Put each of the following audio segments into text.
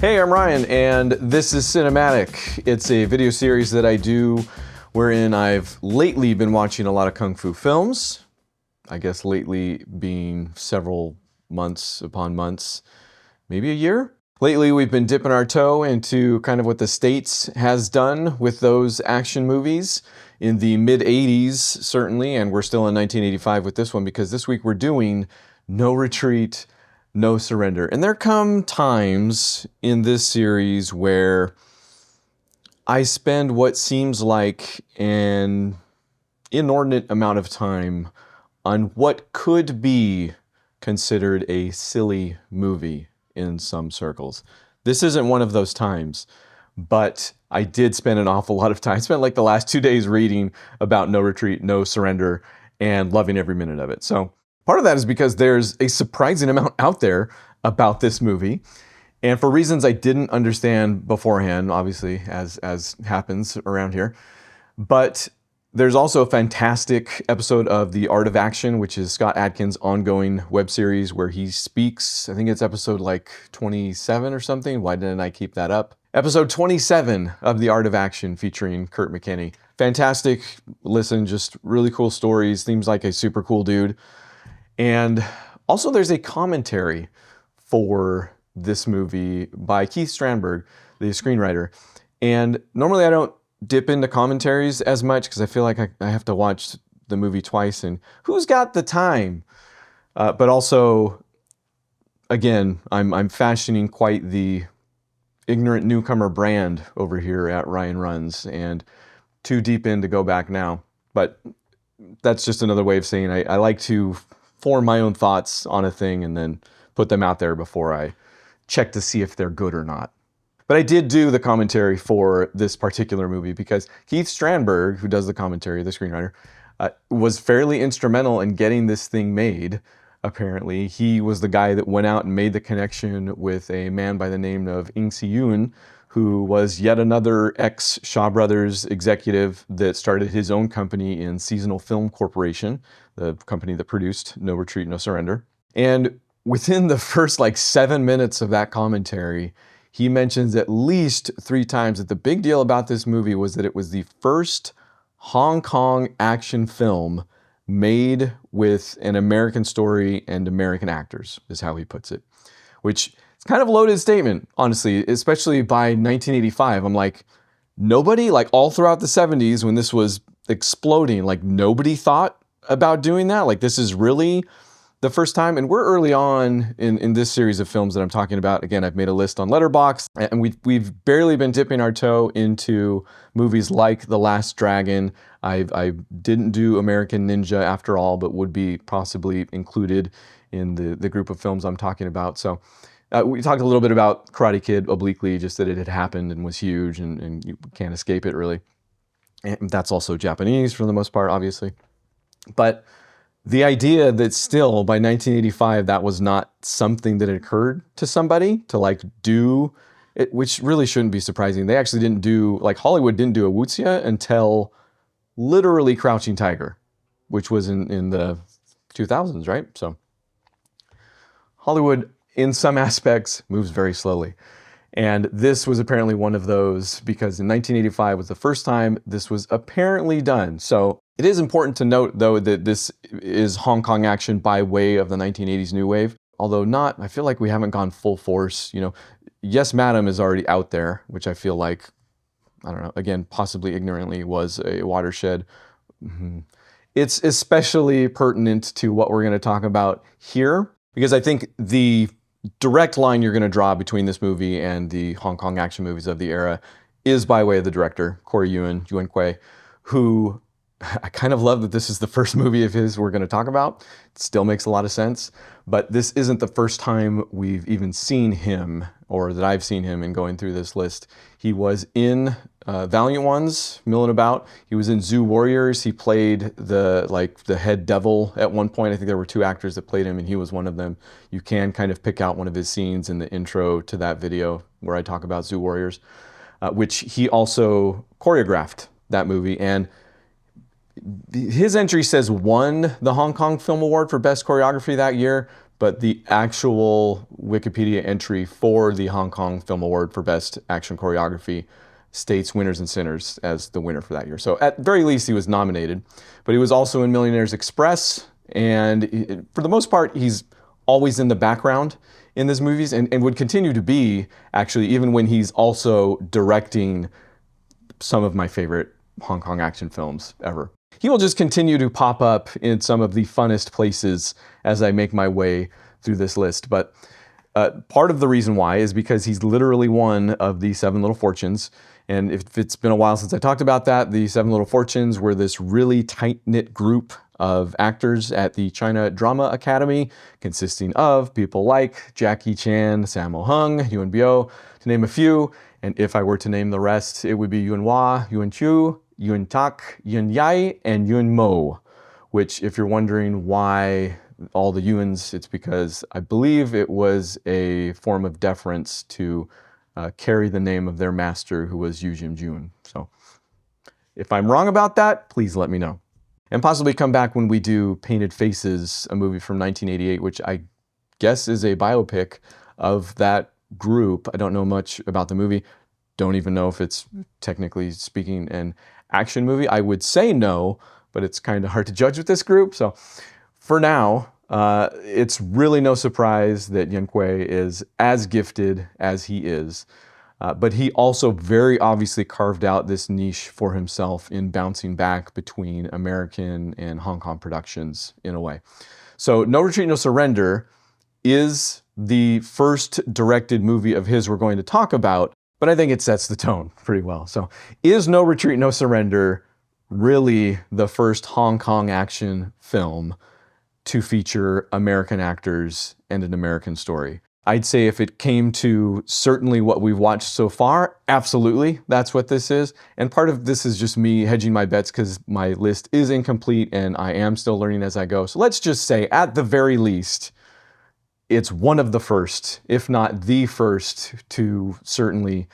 Hey, I'm Ryan, and this is Cinematic. It's a video series that I do wherein I've lately been watching a lot of Kung Fu films. I guess lately being several months upon months, maybe a year. Lately, we've been dipping our toe into kind of what the States has done with those action movies in the mid-'80s, certainly, and we're still in 1985 with this one because this week we're doing No Retreat, No Surrender. And there come times in this series where I spend what seems like an inordinate amount of time on what could be considered a silly movie in some circles. This isn't one of those times, but I did spend an awful lot of time. I spent like the last 2 days reading about No Retreat, No Surrender, and loving every minute of it. So part of that is because there's a surprising amount out there about this movie. And for reasons I didn't understand beforehand, obviously, as happens around here. But there's also a fantastic episode of The Art of Action, which is Scott Adkins' ongoing web series where he speaks. I think it's episode like 27 or something. Why didn't I keep that up? Episode 27 of The Art of Action featuring Kurt McKinney. Fantastic listen, just really cool stories. Seems like a super cool dude. And also there's a commentary for this movie by Keith Strandberg, the screenwriter. And normally I don't dip into commentaries as much because I feel like I have to watch the movie twice and who's got the time? But also, again, I'm fashioning quite the ignorant newcomer brand over here at Ryan Runs and too deep in to go back now. But that's just another way of saying I like to form my own thoughts on a thing and then put them out there before I check to see if they're good or not. But I did do the commentary for this particular movie because Keith Strandberg, who does the commentary, the screenwriter, was fairly instrumental in getting this thing made, apparently. He was the guy that went out and made the connection with a man by the name of Ing Se Yoon, who was yet another ex-Shaw Brothers executive that started his own company in Seasonal Film Corporation, the company that produced No Retreat, No Surrender. And within the first 7 minutes of that commentary, he mentions at least 3 times that the big deal about this movie was that it was the first Hong Kong action film made with an American story and American actors, is how he puts it. Which is kind of a loaded statement, honestly, especially by 1985. I'm like, nobody, all throughout the 70s when this was exploding, nobody thought about doing that? This is really the first time, and we're early on in this series of films that I'm talking about. Again, I've made a list on Letterboxd, and we've barely been dipping our toe into movies like The Last Dragon. I didn't do American Ninja after all, but would be possibly included in the group of films I'm talking about. So we talked a little bit about Karate Kid obliquely, just that it had happened and was huge, and you can't escape it really. And that's also Japanese for the most part, obviously. But the idea that still by 1985 that was not something that had occurred to somebody to do it, which really shouldn't be surprising. They actually didn't do, Hollywood didn't do a wuxia until literally Crouching Tiger, which was in the 2000s, right? So Hollywood in some aspects moves very slowly. And this was apparently one of those because in 1985 was the first time this was apparently done. So it is important to note, though, that this is Hong Kong action by way of the 1980s New Wave. Although not, I feel like we haven't gone full force. Yes, Madam is already out there, which I feel like, I don't know, again, possibly ignorantly was a watershed. It's especially pertinent to what we're going to talk about here because I think the direct line you're going to draw between this movie and the Hong Kong action movies of the era is by way of the director, Corey Yuen Kui, who I kind of love that this is the first movie of his we're going to talk about. It still makes a lot of sense, but this isn't the first time we've even seen him or that I've seen him in going through this list. He was in Valiant Ones, milling about. He was in Zoo Warriors. He played the head devil at one point. I think there were 2 actors that played him, and he was one of them. You can kind of pick out one of his scenes in the intro to that video where I talk about Zoo Warriors, which he also choreographed that movie. And his entry says won the Hong Kong Film Award for Best Choreography that year, but the actual Wikipedia entry for the Hong Kong Film Award for Best Action Choreography states Winners and Sinners as the winner for that year. So at very least, he was nominated, but he was also in Millionaires Express, and for the most part, he's always in the background in these movies, and would continue to be, actually, even when he's also directing some of my favorite Hong Kong action films ever. He will just continue to pop up in some of the funnest places as I make my way through this list. But part of the reason why is because he's literally one of the Seven Little Fortunes. And if it's been a while since I talked about that, the Seven Little Fortunes were this really tight-knit group of actors at the China Drama Academy, consisting of people like Jackie Chan, Sammo Hung, Yuen Biao, to name a few. And if I were to name the rest, it would be Yuen Wah, Yuen Chu, Yuen Tak, Yuen Yai, and Yuen Mo, which, if you're wondering why all the Yuens, it's because I believe it was a form of deference to carry the name of their master, who was Yu Jim Jun. So if I'm wrong about that, please let me know. And possibly come back when we do Painted Faces, a movie from 1988, which I guess is a biopic of that group. I don't know much about the movie. Don't even know if it's, technically speaking, an action movie. I would say no, but it's kind of hard to judge with this group. So for now, it's really no surprise that Yuen Kwai is as gifted as he is. But he also very obviously carved out this niche for himself in bouncing back between American and Hong Kong productions in a way. So No Retreat, No Surrender is the first directed movie of his we're going to talk about, but I think it sets the tone pretty well. So is No Retreat, No Surrender really the first Hong Kong action film to feature American actors and an American story? I'd say if it came to certainly what we've watched so far, absolutely, that's what this is. And part of this is just me hedging my bets because my list is incomplete and I am still learning as I go. So let's just say, at the very least, it's one of the first, if not the first, to certainly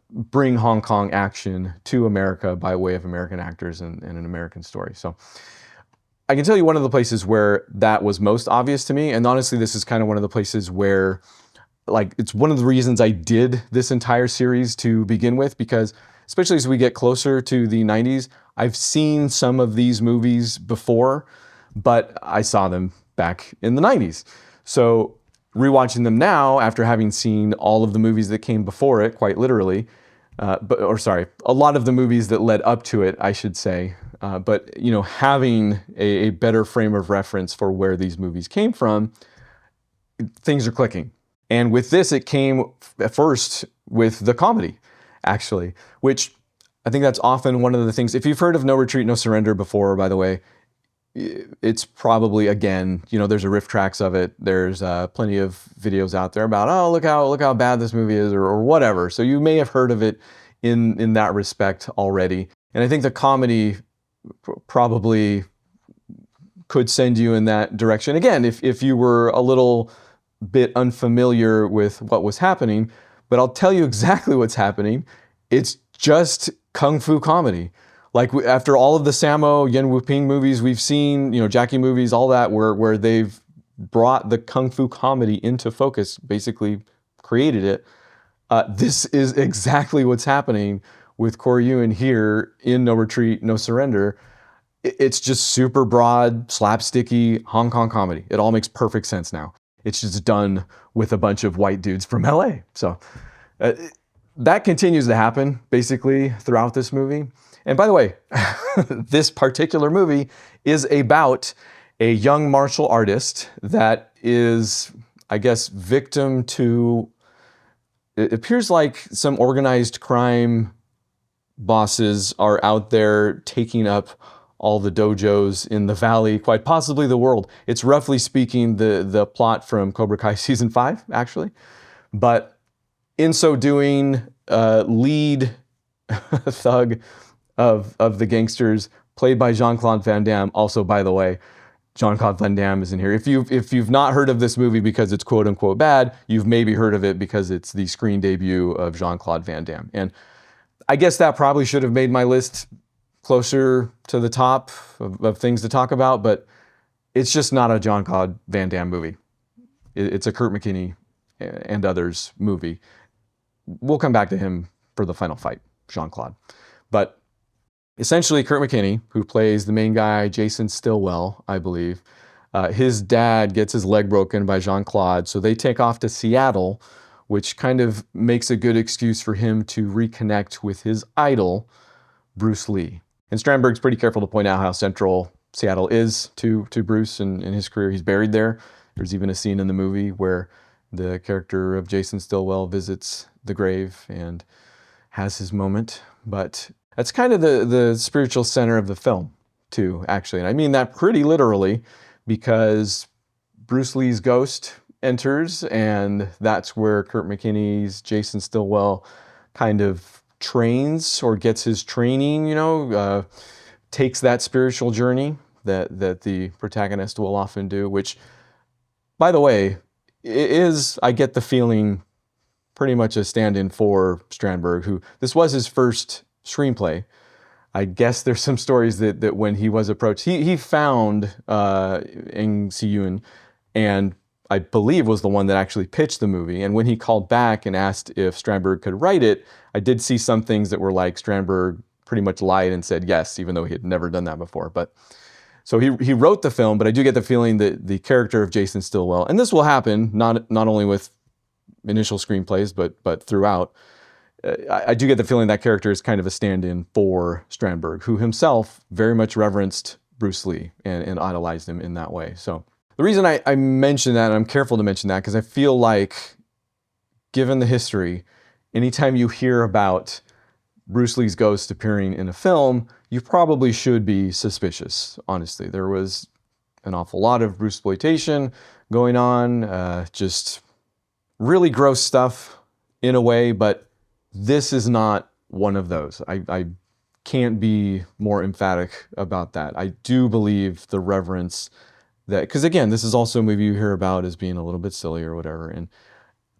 bring Hong Kong action to America by way of American actors and an American story. So I can tell you one of the places where that was most obvious to me, and honestly, this is kind of one of the places where, like, it's one of the reasons I did this entire series to begin with, because especially as we get closer to the 90s, I've seen some of these movies before, but I saw them back in the 90s. So rewatching them now, after having seen all of the movies that came before it, quite literally, a lot of the movies that led up to it, I should say, but you know, having a better frame of reference for where these movies came from, things are clicking. And with this, it came at first with the comedy, actually, which I think that's often one of the things. If you've heard of No Retreat, No Surrender before, by the way, it's probably, again, you know, there's a riff tracks of it. There's plenty of videos out there about, oh, look how bad this movie is, or whatever. So you may have heard of it in that respect already. And I think the comedy probably could send you in that direction. Again, if you were a little bit unfamiliar with what was happening, but I'll tell you exactly what's happening. It's just kung fu comedy. Like, after all of the Sammo, Yuen Woo-ping movies we've seen, you know, Jackie movies, all that, where they've brought the kung fu comedy into focus, basically created it. This is exactly what's happening with Corey Yuen here in No Retreat, No Surrender. It's just super broad, slapsticky Hong Kong comedy. It all makes perfect sense now. It's just done with a bunch of white dudes from LA. So that continues to happen basically throughout this movie. And by the way, this particular movie is about a young martial artist that is, I guess, victim to, it appears like some organized crime bosses are out there taking up all the dojos in the valley, quite possibly the world. It's roughly speaking the plot from Cobra Kai season 5, actually. But in so doing, lead thug of the gangsters, played by Jean-Claude Van Damme. Also, by the way, Jean-Claude Van Damme is in here. If you've not heard of this movie because it's quote unquote bad, you've maybe heard of it because it's the screen debut of Jean-Claude Van Damme. And I guess that probably should have made my list closer to the top of things to talk about, but it's just not a Jean-Claude Van Damme movie. It's a Kurt McKinney and others movie. We'll come back to him for the final fight, Jean-Claude. But essentially, Kurt McKinney, who plays the main guy, Jason Stillwell, I believe, his dad gets his leg broken by Jean-Claude, so they take off to Seattle, which kind of makes a good excuse for him to reconnect with his idol, Bruce Lee. And Strandberg's pretty careful to point out how central Seattle is to Bruce and in his career. He's buried there. There's even a scene in the movie where the character of Jason Stillwell visits the grave and has his moment. But that's kind of the spiritual center of the film, too, actually. And I mean that pretty literally, because Bruce Lee's ghost enters, and that's where Kurt McKinney's Jason Stillwell kind of trains or gets his training, takes that spiritual journey that the protagonist will often do, which, by the way, is, I get the feeling, pretty much a stand-in for Strandberg, who this was his first screenplay. I guess there's some stories that when he was approached, he found Ng Si-yuen, and I believe was the one that actually pitched the movie. And when he called back and asked if Strandberg could write it, I did see some things that were like Strandberg pretty much lied and said yes, even though he had never done that before. But so he wrote the film, but I do get the feeling that the character of Jason Stillwell, and this will happen not only with initial screenplays, but throughout, I do get the feeling that character is kind of a stand-in for Strandberg, who himself very much reverenced Bruce Lee and idolized him in that way. So the reason I mention that, and I'm careful to mention that, because I feel like, given the history, anytime you hear about Bruce Lee's ghost appearing in a film, you probably should be suspicious, honestly. There was an awful lot of Bruceploitation going on, just really gross stuff in a way, but this is not one of those. I can't be more emphatic about that. I do believe the reverence that, because again, this is also a movie you hear about as being a little bit silly or whatever, and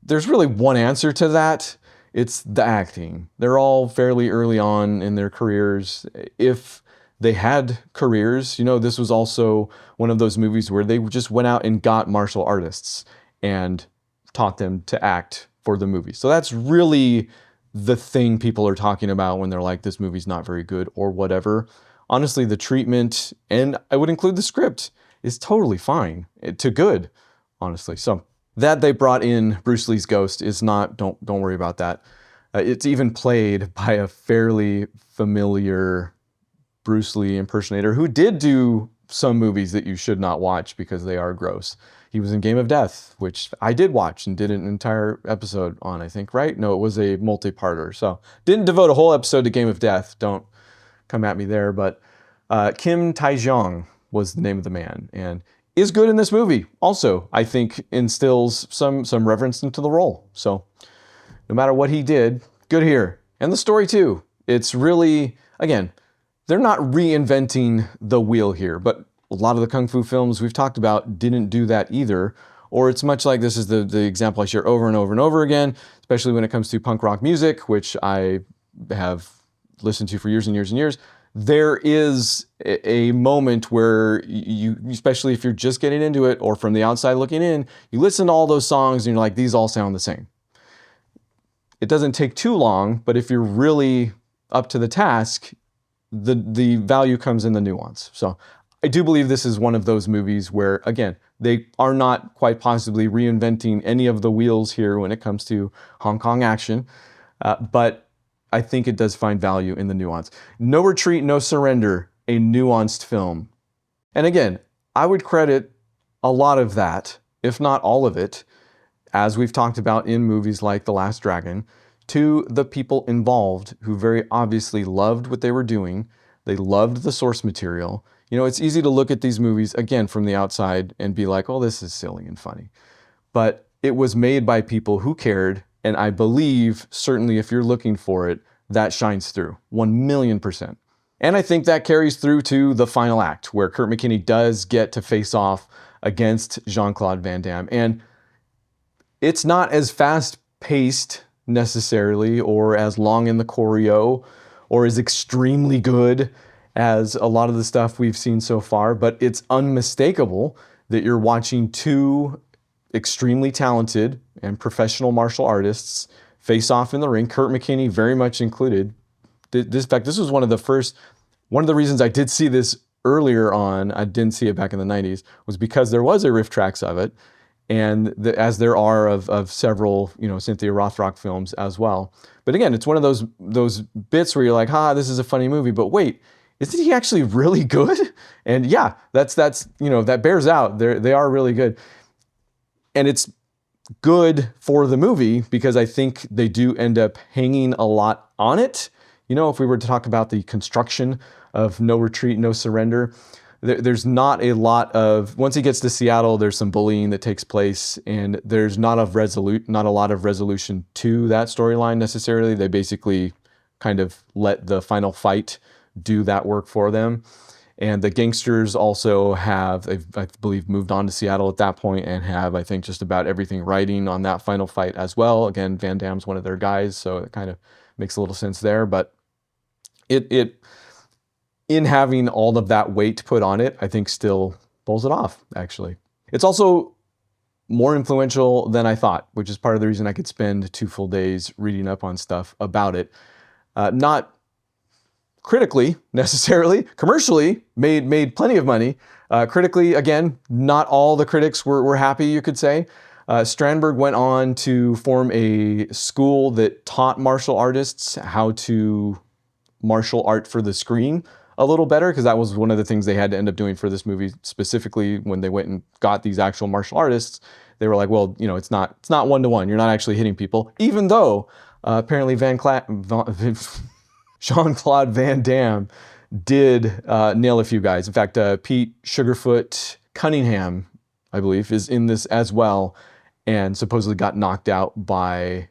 there's really one answer to that. It's the acting. They're all fairly early on in their careers. If they had careers, this was also one of those movies where they just went out and got martial artists and taught them to act for the movie. So that's really the thing people are talking about when they're like, this movie's not very good or whatever. Honestly, the treatment, and I would include the script, is totally fine to good, honestly. So that they brought in Bruce Lee's ghost is not, don't worry about that. It's even played by a fairly familiar Bruce Lee impersonator who did do some movies that you should not watch because they are gross. He was in Game of Death, which I did watch and did an entire episode on, I think, right? No, it was a multi-parter. So didn't devote a whole episode to Game of Death. Don't come at me there. But Kim Tae-jong was the name of the man, and is good in this movie. Also, I think instills some reverence into the role. So no matter what he did, good here. And the story too. It's really, again, they're not reinventing the wheel here, but a lot of the Kung Fu films we've talked about didn't do that either. Or it's much like, this is the example I share over and over and over again, especially when it comes to punk rock music, which I have listened to for years and years and years. There is a moment where you, especially if you're just getting into it or from the outside looking in, you listen to all those songs and you're like, these all sound the same. It doesn't take too long, but if you're really up to the task, the value comes in the nuance. So I do believe this is one of those movies where, again, they are not quite possibly reinventing any of the wheels here when it comes to Hong Kong action, but I think it does find value in the nuance. No Retreat, No Surrender, a nuanced film. And again, I would credit a lot of that, if not all of it, as we've talked about in movies like The Last Dragon, to the people involved who very obviously loved what they were doing. They loved the source material. It's easy to look at these movies, again, from the outside and be like, oh, this is silly and funny. But it was made by people who cared, and I believe, certainly if you're looking for it, that shines through, 1,000,000%. And I think that carries through to the final act, where Kurt McKinney does get to face off against Jean-Claude Van Damme. And it's not as fast-paced necessarily, or as long in the choreo, or as extremely good as a lot of the stuff we've seen so far, but it's unmistakable that you're watching two extremely talented and professional martial artists face off in the ring, Kurt McKinney very much included. In fact, this was one of the reasons I did see this earlier on, I didn't see it back in the 90s, was because there was a RiffTrax of it, and as there are of several, Cynthia Rothrock films as well. But again, it's one of those bits where you're like, this is a funny movie, but wait, isn't he actually really good? And yeah, that's that bears out. They are really good. And it's good for the movie because I think they do end up hanging a lot on it. If we were to talk about the construction of No Retreat, No Surrender, there's not a lot of, once he gets to Seattle, there's some bullying that takes place, and there's not a lot of resolution to that storyline necessarily. They basically kind of let the final fight do that work for them. And the gangsters also they've, I believe, moved on to Seattle at that point and have, I think, just about everything riding on that final fight as well. Again, Van Damme's one of their guys, so it kind of makes a little sense there. But it in having all of that weight put on it, I think still pulls it off, actually. It's also more influential than I thought, which is part of the reason I could spend 2 full days reading up on stuff about it. Not critically, necessarily. Commercially, made plenty of money. Critically, again, not all the critics were happy, you could say. Strandberg went on to form a school that taught martial artists how to martial art for the screen a little better, because that was one of the things they had to end up doing for this movie, specifically when they went and got these actual martial artists. They were like, well, it's not one-to-one. You're not actually hitting people, even though apparently Jean-Claude Van Damme did nail a few guys. In fact, Pete Sugarfoot Cunningham, I believe, is in this as well, and supposedly got knocked out by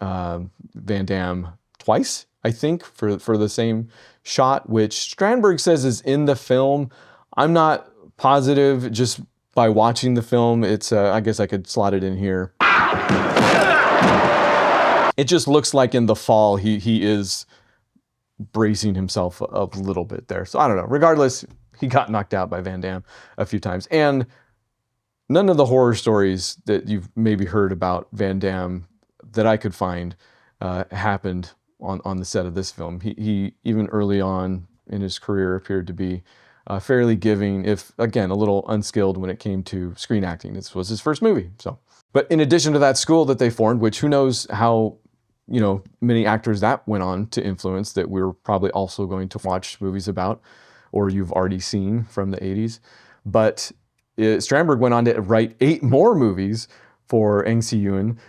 Van Damme twice, I think, for the same shot, which Strandberg says is in the film. I'm not positive just by watching the film. It's I guess I could slot it in here. It just looks like in the fall he is bracing himself a little bit there. So I don't know. Regardless, he got knocked out by Van Damme a few times. And none of the horror stories that you've maybe heard about Van Damme that I could find happened on the set of this film. He even early on in his career appeared to be fairly giving, if again a little unskilled when it came to screen acting. This was his first movie. But in addition to that school that they formed, which who knows how many actors that went on to influence, that we're probably also going to watch movies about, or you've already seen from the 80s. But Strandberg went on to write 8 more movies for Eng See-Yuen,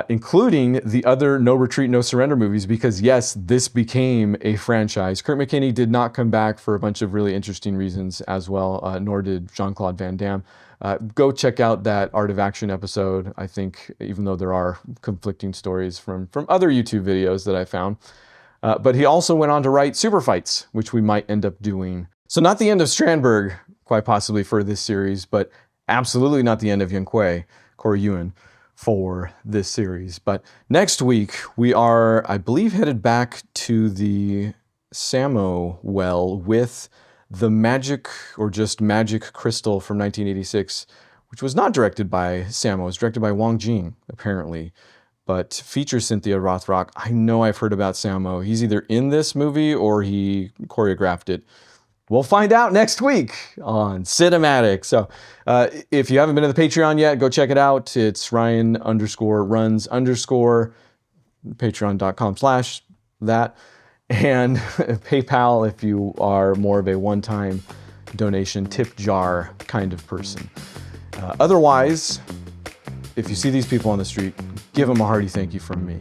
including the other No Retreat, No Surrender movies, because yes, this became a franchise. Kurt McKinney did not come back for a bunch of really interesting reasons as well, nor did Jean-Claude Van Damme. Go check out that Art of Action episode, I think, even though there are conflicting stories from other YouTube videos that I found. But he also went on to write Super Fights, which we might end up doing. So not the end of Strandberg, quite possibly, for this series, but absolutely not the end of Corey Yuen, for this series. But next week, we are, I believe, headed back to the Samo well with The Magic, or just Magic Crystal from 1986, which was not directed by Samo. It was directed by Wong Jing, apparently, but features Cynthia Rothrock. I know I've heard about Samo. He's either in this movie or he choreographed it. We'll find out next week on Cinematic. So if you haven't been to the Patreon yet, go check it out. It's Ryan_runs_, patreon.com/that. And PayPal if you are more of a one-time donation, tip jar kind of person. Otherwise, if you see these people on the street, give them a hearty thank you from me.